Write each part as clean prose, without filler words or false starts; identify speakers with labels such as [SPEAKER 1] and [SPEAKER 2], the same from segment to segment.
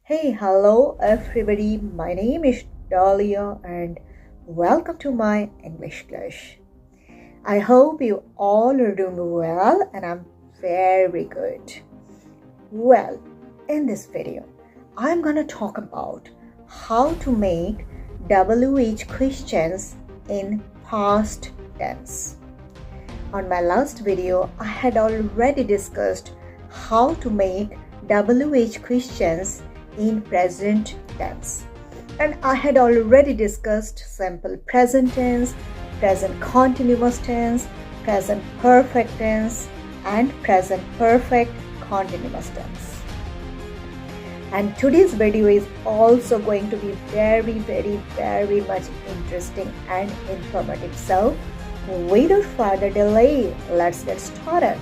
[SPEAKER 1] Hey, hello everybody. My name is Dahlia and welcome to my English class. I hope you all are doing well and I'm very good. Well, in this video, I'm gonna talk about how to make WH questions in past tense. On my last video, I had already discussed how to make WH questions in present tense. And I had already discussed simple present tense, present continuous tense, present perfect tense, and present perfect continuous tense. And today's video is also going to be very much interesting and informative. So, without further delay, let's get started.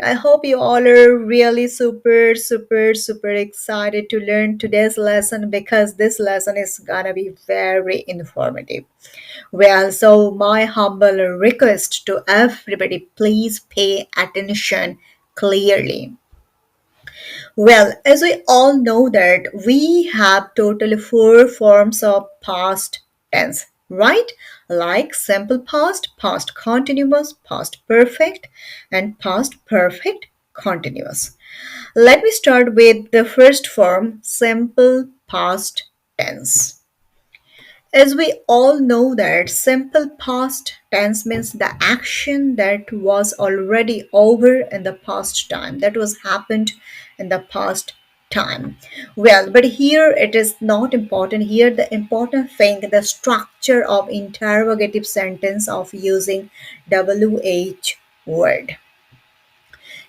[SPEAKER 1] I hope you all are really super excited to learn today's lesson because this lesson is gonna be very informative. Well, so my humble request to everybody, please pay attention clearly. Well, as we all know that we have totally four forms of past tense, right? Like simple past, past continuous, past perfect, and past perfect continuous. Let me start with the first form, simple past tense. As we all know that simple past tense means the action that was already over in the past time, that was happened in the past time. Well, but here it is not important. Here the important thing, the structure of interrogative sentence of using WH word.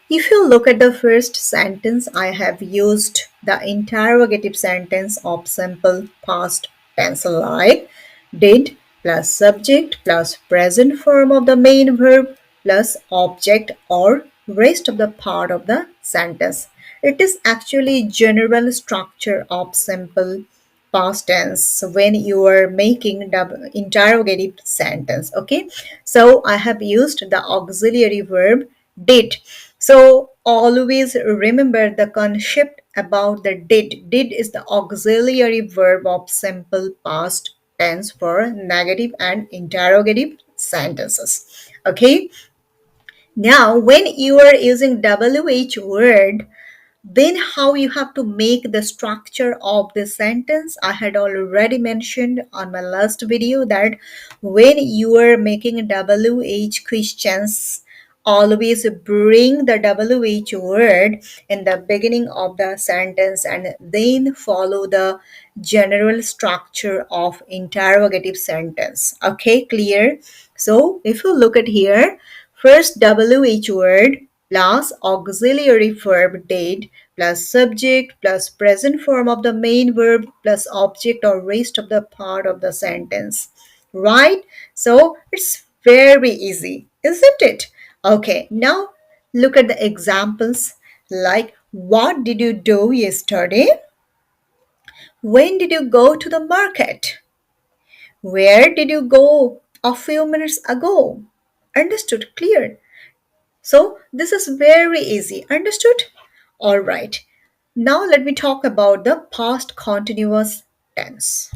[SPEAKER 1] If you look at the first sentence, I have used the interrogative sentence of simple past tense like did plus subject plus present form of the main verb plus object or rest of the part of the sentence. It is actually general structure of simple past tense when you are making the interrogative sentence. Okay, so I have used the auxiliary verb did. So always remember the concept about the did. Did is the auxiliary verb of simple past tense for negative and interrogative sentences. Okay, now when you are using WH word, then how you have to make the structure of the sentence. I had already mentioned on my last video that when you are making WH questions, always bring the WH word in the beginning of the sentence and then follow the general structure of interrogative sentence. Okay, clear? So if you look at here, first WH word plus auxiliary verb did plus subject plus present form of the main verb plus object or rest of the part of the sentence. Right? So it's very easy, isn't it? Okay, now look at the examples like what did you do yesterday? When did you go to the market? Where did you go a few minutes ago? Understood? Clear? So this is very easy. Understood? All right. Now let me talk about the past continuous tense.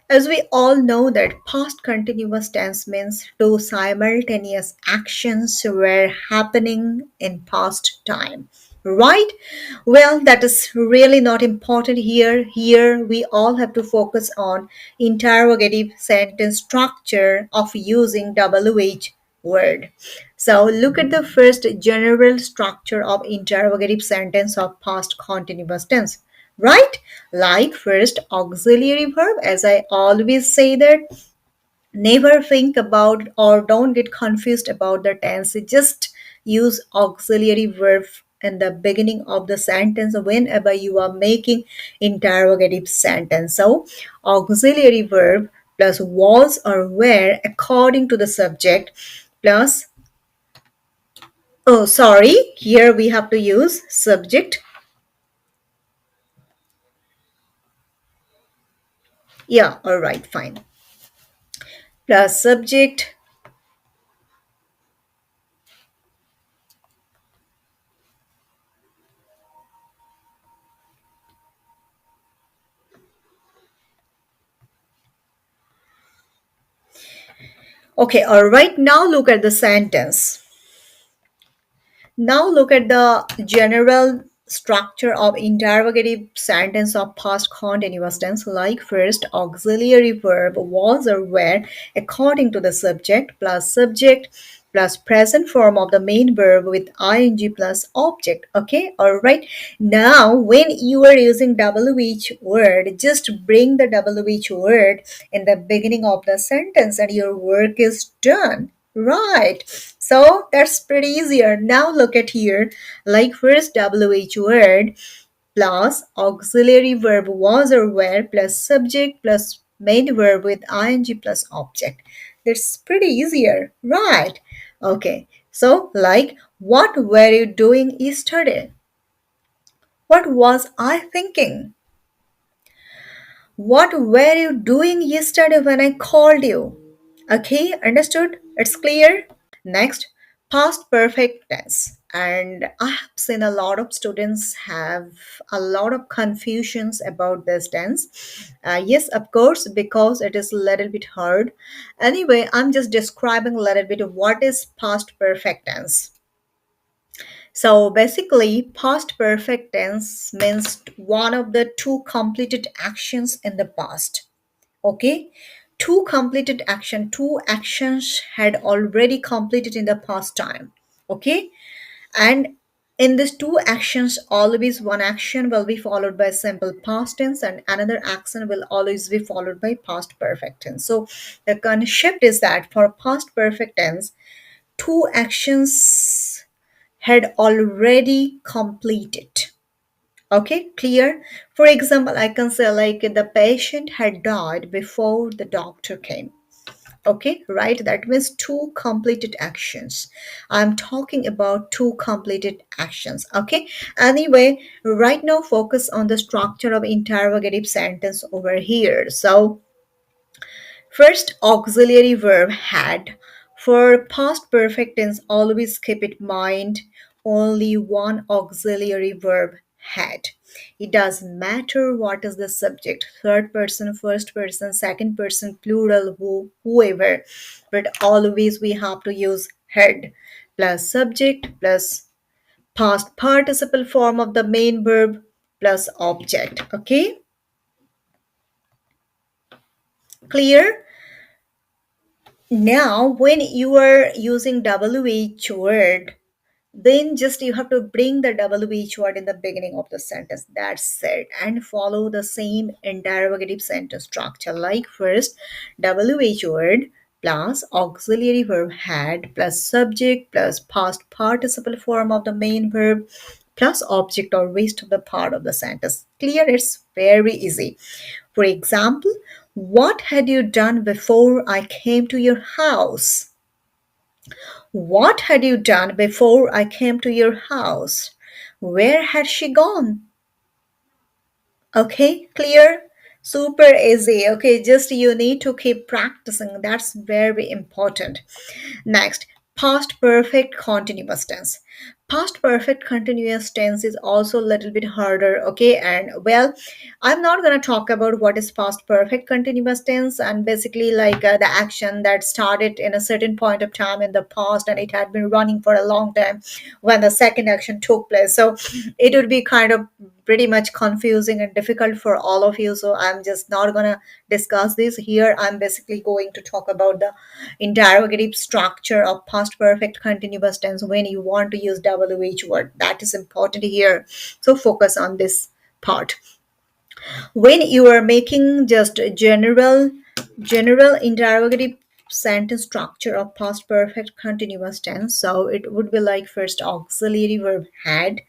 [SPEAKER 1] As we all know that past continuous tense means two simultaneous actions were happening in past time. Right? Well, that is really not important here. Here we all have to focus on interrogative sentence structure of using WH word. So look at the first general structure of interrogative sentence of past continuous tense, right? Like first auxiliary verb, as I always say that never think about or don't get confused about the tense. Just use auxiliary verb in the beginning of the sentence whenever you are making interrogative sentence. So auxiliary verb plus was or were according to the subject plus, oh sorry, here we have to use subject. Yeah, all right, fine. Plus subject Okay, all right, now look at the sentence. Now look at the general structure of interrogative sentence of past continuous tense. Like first, auxiliary verb was or were according to the subject plus present form of the main verb with ing plus object. Okay, all right. Now, when you are using wh word, just bring the wh word in the beginning of the sentence and your work is done. Right. So that's pretty easier. Now look at here. Like first WH word plus auxiliary verb was or were plus subject plus main verb with ing plus object. That's pretty easier. Right. Okay. So like what were you doing yesterday? What was I thinking? What were you doing yesterday when I called you? Okay, understood? It's clear? Next, past perfect tense. And I have seen a lot of students have a lot of confusions about this tense. Yes, of course, because it is a little bit hard. Anyway, I'm just describing a little bit of what is past perfect tense. So basically, past perfect tense means one of the two completed actions in the past. Okay, two actions had already completed in the past time. Okay, and in these two actions, always one action will be followed by simple past tense and another action will always be followed by past perfect tense. So the concept is that for past perfect tense, two actions had already completed. Okay, clear? For example, I can say like the patient had died before the doctor came. Okay, right? That means two completed actions. I'm talking about two completed actions. Okay, anyway, right now focus on the structure of interrogative sentence over here. So, first, auxiliary verb had. For past perfect tense, always keep in mind only one auxiliary verb had. It doesn't matter what is the subject, third person, first person, second person, plural, whoever, but always we have to use had plus subject plus past participle form of the main verb plus object. Okay, clear? Now, when you are using WH word, then just you have to bring the WH word in the beginning of the sentence. That's it. And follow the same interrogative sentence structure. Like first, WH word plus auxiliary verb had plus subject plus past participle form of the main verb plus object or rest of the part of the sentence. Clear? It's very easy. For example, what had you done before I came to your house? What had you done before I came to your house? Where had she gone? Okay, clear? Super easy. Okay, just you need to keep practicing. That's very important. Next, past perfect continuous tense. Past perfect continuous tense is also a little bit harder, okay? And well, I'm not going to talk about what is past perfect continuous tense and basically like the action that started in a certain point of time in the past and it had been running for a long time when the second action took place. So it would be kind of pretty much confusing and difficult for all of you. So I'm just not going to discuss this here. I'm basically going to talk about the interrogative structure of past perfect continuous tense when you want to use WH word. That is important here. So focus on this part. When you are making just general interrogative sentence structure of past perfect continuous tense, so it would be like first auxiliary verb had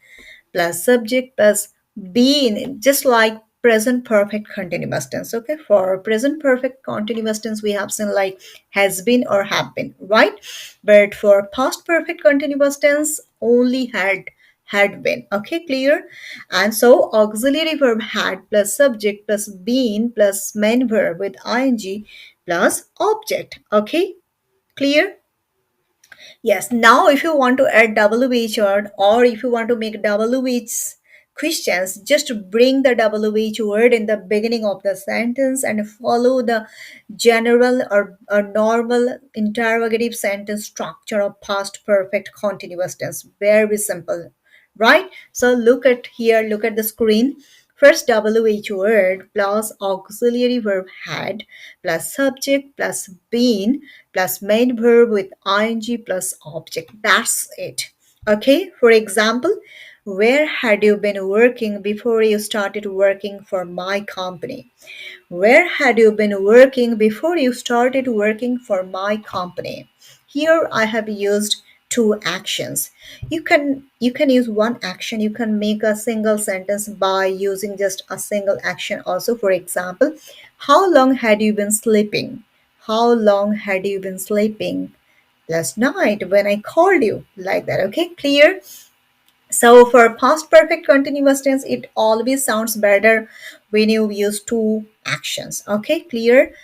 [SPEAKER 1] plus subject plus been, just like present perfect continuous tense. Okay, for present perfect continuous tense we have seen like has been or have been, right? But for past perfect continuous tense only had been. Okay, clear? And so auxiliary verb had plus subject plus been plus main verb with ing plus object. Okay, clear? Yes, now if you want to add WH word or if you want to make WH questions, just bring the WH word in the beginning of the sentence and follow the general or normal interrogative sentence structure of past perfect continuous tense. Very simple, right? So look at here, look at the screen. First WH word plus auxiliary verb had plus subject plus been plus main verb with ing plus object. That's it. Okay, for example, where had you been working before you started working for my company? Where had you been working before you started working for my company? Here I have used two actions. You can use one action. You can make a single sentence by using just a single action also. For example, how long had you been sleeping? How long had you been sleeping? Last night when I called you. Like that, okay? Clear? So for past perfect continuous tense, it always sounds better when you use two actions. Okay, clear?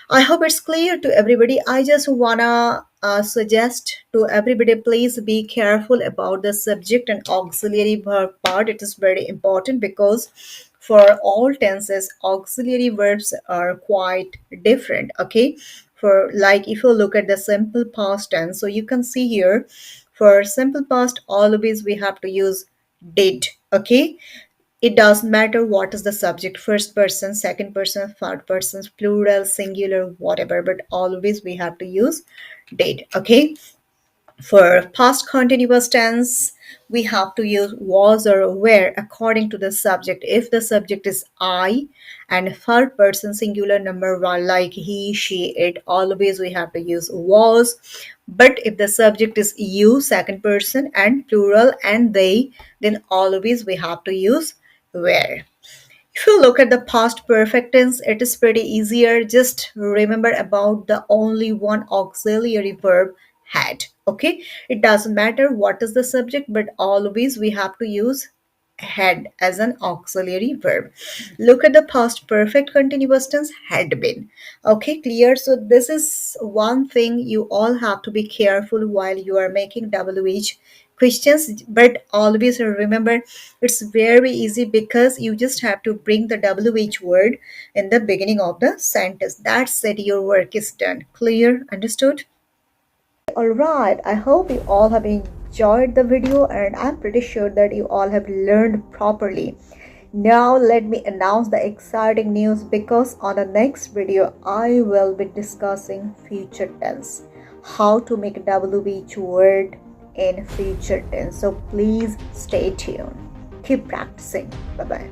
[SPEAKER 1] I hope it's clear to everybody. I just wanna suggest to everybody, please be careful about the subject and auxiliary verb part. It is very important because for all tenses, auxiliary verbs are quite different. Okay, for like if you look at the simple past tense, so you can see here for simple past always we have to use did. Okay, it doesn't matter what is the subject, first person, second person, third person, plural, singular, whatever, but always we have to use did. Okay, for past continuous tense, we have to use was or were according to the subject. If the subject is I and third person singular number one like he, she, it, always we have to use was. But if the subject is you, second person, and plural and they, then always we have to use were. If you look at the past perfect tense, it is pretty easier. Just remember about the only one auxiliary verb had. Okay, it doesn't matter what is the subject, but always we have to use had as an auxiliary verb. Look at the past perfect continuous tense had been. Okay, clear? So this is one thing you all have to be careful while you are making WH questions, but always remember it's very easy because you just have to bring the WH word in the beginning of the sentence. That's it, your work is done. Clear? Understood? Alright, I hope you all have enjoyed the video and I'm pretty sure that you all have learned properly. Now let me announce the exciting news because on the next video I will be discussing future tense. How to make WH word in future tense. So please stay tuned. Keep practicing. Bye bye.